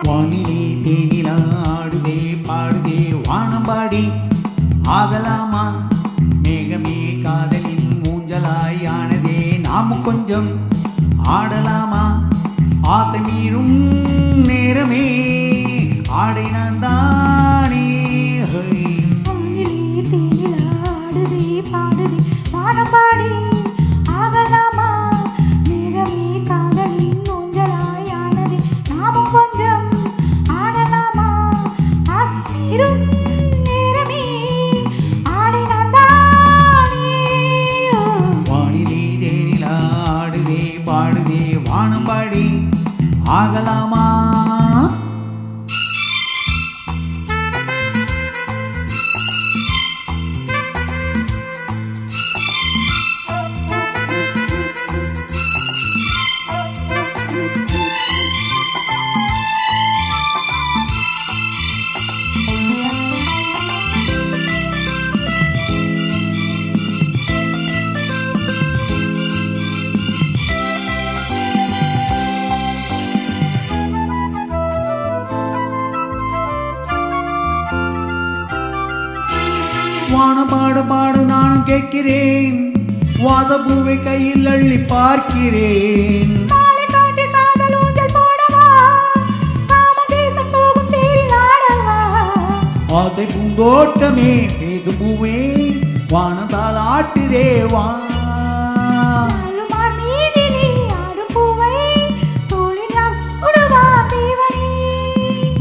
வானிலே தேனிலா ஆடுதே பாடுதே வானம்பாடி ஆகலாமா மேகமே காதலின் மூஞ்சலாய் ஆனதே நாம கொஞ்சம் ஆடலாமா ஆசை மீறும் நேரமே ஆடை நான் தானே வானிலே தேனிலா ஆடுதே பாடுதே வானம்பாடி ஆகலாமா மேகமே காதலின் மூஞ்சலாய் ஆனதே நாம கொஞ்சம் ஆடலாமா ஆசை மீறும் நேரமே ஆடை நான் தானே வானிலே தேனிலா ஆடுதே பாடுதே வானம்பாடி ஆகலாமா வானம் பாடு பாடு நானும் கேட்கிறேன் வாசப்பூவை கையில் அள்ளி பார்க்கிறேன் மாலை காட்டி காதல் ஊஞ்சல் போடவா காமதேசம் போகும் தேரில் ஆடவா ஆசை பூந்தோட்டமே பேசும் பூவே வானத்தால் ஆட்டுதே வா ஆளுமார் மீதிலே ஆடும் பூவை தோளினால் சூடுவா தேவனே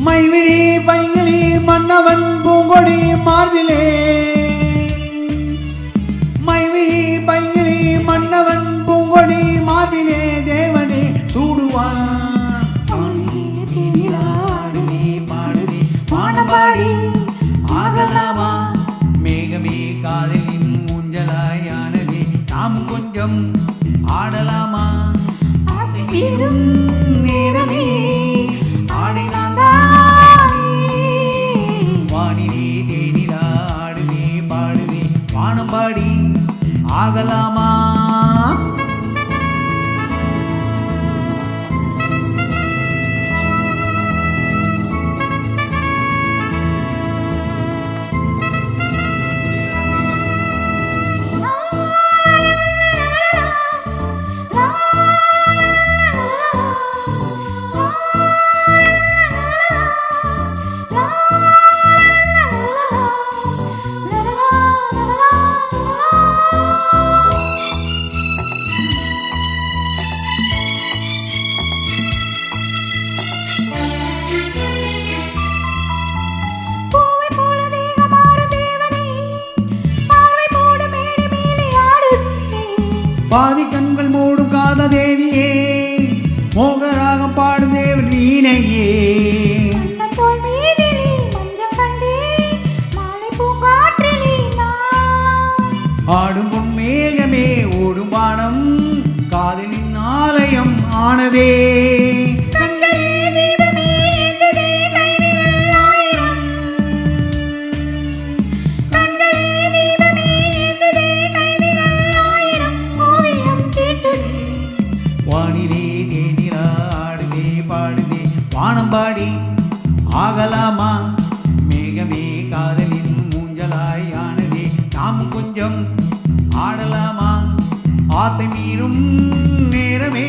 மைவிழி பைங்கிளி மன்னவன் பூங்கொடி மார்பிலே மைவிழி பைங்கிளி மன்னவன் பூங்கொடி மார்பிலே தேவனே சூடுவான் வானிலே தேனிலா ஆடுதே பாடுதே வானம்பாடி ஆகலாமா மேகமே காதலின் ஊஞ்சலாயானதே நாம் கொஞ்சம் ஆடலாமா ஆசை மீறும் நேரமே ஆடை நான் வானிலே தேனிலா ஆடுதே பாடுதே வானம்பாடி ஆகலாமா பூவை போல தேகமாறு தேவனே பார்வை போடு மேடை மேலே ஆடுதே பாதி கண்கள் மூடும் காத தேவியே மோகராகம் பாடும் தேவன் வீணையே தோள் மீதிலே மஞ்சள் கண்டே மாலை பூங்காற்றிலே நான் ஆடும் பொன் மேகமே ஓடும் வானம் காதலின் ஆலயம் ஆனதே கண்களே தீபமே ஏந்ததே கைவிரல் ஆயிரம் கண்களே தீபமே ஏந்ததே கைவிரல் ஆயிரம் ஓவியம் தீட்டுதே வானிலே தேனிலா ஆடுதே பாடுதே வானம்பாடி ஆகலாமா மேகமே காதலின் மூஞ்சலாய் ஆனதே நாம் கொஞ்சம் ஆடலாமா ஆசை மீறும் நேரமே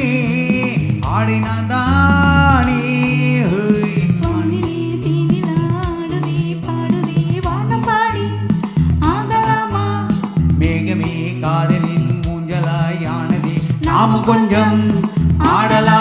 ஆடை நான் தானே வானிலே தேனிலா ஆடுதே பாடுதே வானம்பாடி ஆகலாமா மேகமே காதலின் மூஞ்சலாய் ஆனதே நாம் கொஞ்சம் ஆடலாம்